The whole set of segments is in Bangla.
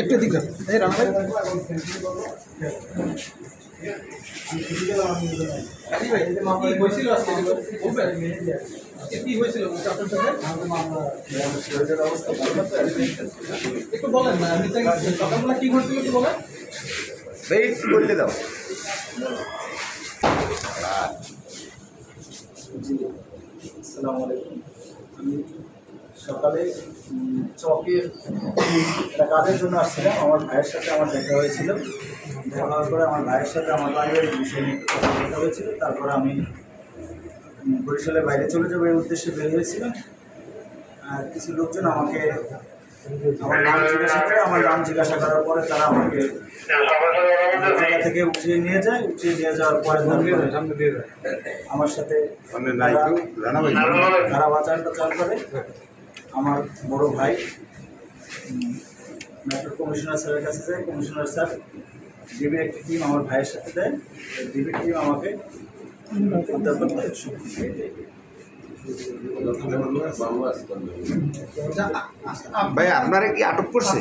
একটু দিক একটু বলেন না, সকালবেলা কি ঘটছিল একটু বলেন। বলতে দাও। আসসালামু আলাইকুম। আমি সকালে চকের একটা কাজের জন্য আসছিলাম। আমার ভাইয়ের সাথে আমার দেখা হয়েছিল। দেখা হওয়ার পরে আমার ভাইয়ের সাথে আমার পারিবারিক বিষয় নিয়ে দেখা হয়েছিল। তারপরে আমি বরিশালের বাইরে চলে যাবো এই উদ্দেশ্যে বের হয়েছিলাম। আর কিছু লোকজন আমাকে আমার নাম জিজ্ঞাসা করার পরে তারা আমাকে জায়গা থেকে উঠিয়ে নিয়ে যায়। উঠিয়ে নিয়ে যাওয়ার পরে আমার সাথে তারা বাঁচান করে। আমার বড় ভাই মেট্রো কমিশনার স্যারের কাছে যায়। কমিশনার স্যার ডিবির একটি টিম আমার ভাইয়ের সাথে দেয়। ডিবির টিম আমাকে উদ্ধার করতে ভাই আপনারা কি আটক করছে?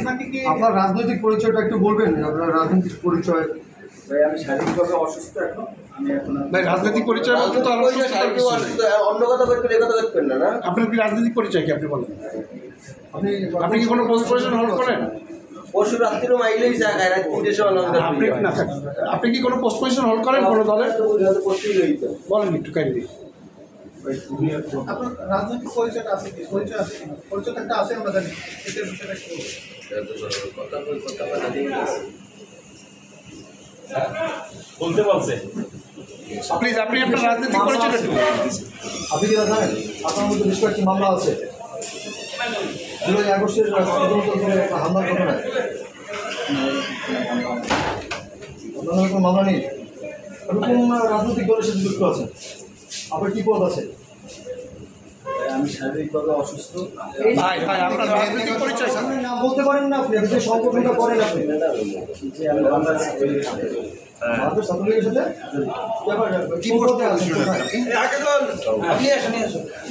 আপনার রাজনৈতিক পরিচয়টা একটু বলবেন, আপনার রাজনৈতিক পরিচয়। ভাই আমি শারীরিকভাবে অসুস্থ এখন। আমি এখন ভাই রাজনৈতিক পরিচয় বলতে তো অন্য কথা করবেন, এই কথা করবেন না। না আপনার কি রাজনৈতিক পরিচয় কি আপনি বলেন? আপনি কি কোনো পোস্ট পজিশন হোল্ড করেন? পরশু রাত্রিও মাইলেই জায়গায় রাত 3টের সময় আপনি না আপনি কি কোনো পোস্ট পজিশন হোল্ড করেন কোনো দলের? বলেন একটু কাইন্ডলি। আপনার রাজনৈতিক পরিচয়টা আছে কি? পরিচয় আছে কিনা? পরিচয়টা একটা আছে আমরা জানি। এটার বিষয়টা কি বলতে বলছে? প্লিজ আপনি আপনার রাজনৈতিক পরিচয়টা একটু আপনি কি জানেন আপনার মধ্যে বেশ কয়েকটি মামলা আছে। 2 আগস্টের হামলার ঘটনায় আপনার কোনো মামলা নেই? এরকম রাজনৈতিক দলের সাথে যুক্ত আছেন, আপনার কি পদ আছে? আমি শারীরিকভাবে অসুস্থ। ভাই আপনার রাজনৈতিক পরিচয় নাম বলতে পারেন না আপনি? আপনি যে সংগঠনটা করেন আপনি যে আমি বাংলাদেশ ছাত্রলীগের সাথে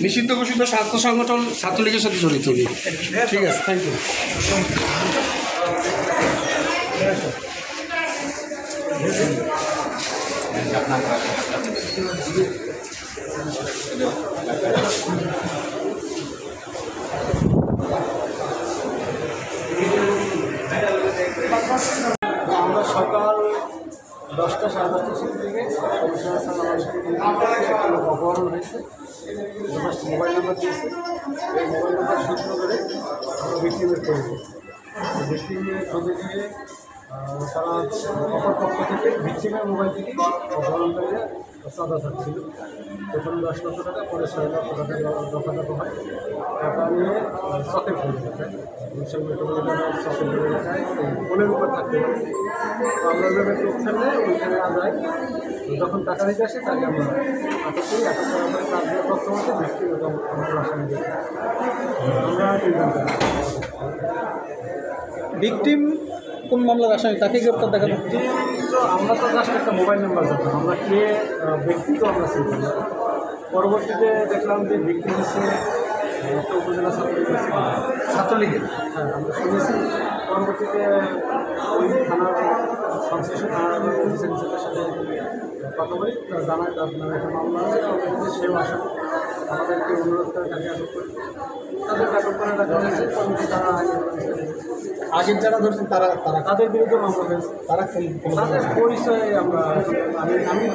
নিষিদ্ধ ঘোষিত ছাত্র সংগঠন ছাত্রলীগের সাথে জড়িত। ঠিক আছে, থ্যাংক ইউ। আমরা সকাল 10টা সাড়ে 10টার দিকে অপহরণ হয়েছে। মোবাইল নাম্বার দিয়েছে, এই মোবাইল নাম্বার সূত্র করে আমরা ভিক্টিমের করেছি। ভিক্টিমের খোঁজে নিয়ে তারা অপর পক্ষ থেকে ভিক্টিমের মোবাইল থেকে অপহরণকারীরা চাঁদা চাচ্ছিল। প্রথমে 10 লক্ষ টাকা, পরে 6 লক্ষ টাকা দফাদফা হয়। টাকা নিয়ে চকের ফেলে দেখায়, চকের ফেলে দেখায় ফোনের উপর থাকতে পারে। আমরা ভেবে চোখ ফেললে ওইখানে না যায়। যখন টাকা দিতে আসে তাকে আমরা আটক করি। আটক করার পরে তার যে তথ্য মতো ভিক্টিম এবং আমরা বাসায় নিয়ে যাই। আমরা 3 ঘন্টা। ভিক্টিম কোন মামলার আসামি তাকে গ্রেপ্তার দেখানো? তো আমরা তো জাস্ট একটা মোবাইল নাম্বার জানতাম, আমরা কে ব্যক্তি তো আমরা চিনতাম না। পরবর্তীতে দেখলাম যে ব্যক্তি হচ্ছে একটা উপজেলা ছাত্রলীগের। হ্যাঁ, আমরা শুনেছি। পরবর্তীতে ওই থানার সংশ্লিষ্ট থানার অফিসারের সাথে কথা বলি, জানায় তার নামে একটা মামলা আছে, পরবর্তীতে সেও আসা আমাদেরকে অনুরোধ করে তাকে আটক করি। তাদের আটক করে রাখা হয়েছে। পরবর্তী তারা আগের যারা ধরছেন তাদের বিরুদ্ধে মামলা হয়েছে। তাদের পরিচয়ে আমি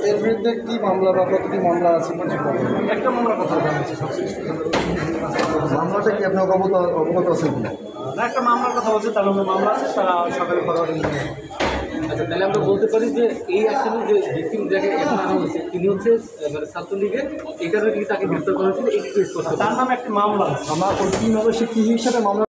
এর বিরুদ্ধে কি মামলা বা কতটি মামলা আছে? একটা মামলার কথা জানাচ্ছি সংশ্লিষ্ট মামলাটা কি আপনি অবগত আছেন কিনা? না, একটা মামলার কথা বলছে, তার মধ্যে মামলা আছে, তারা সকালে ফরওয়ার্ডিং করে। আচ্ছা, তাহলে আমরা বলতে পারি যে এই আসামি যে ভিকটিম যাকে এখন আনা হয়েছে তিনি হচ্ছে ছাত্রলীগের, এই কারণে কি তাকে গ্রেপ্তার করা হয়েছিল? এই স্পষ্ট তার নামে একটা মামলা আছে। আমরা কীভাবে সে কী হিসাবে মামলা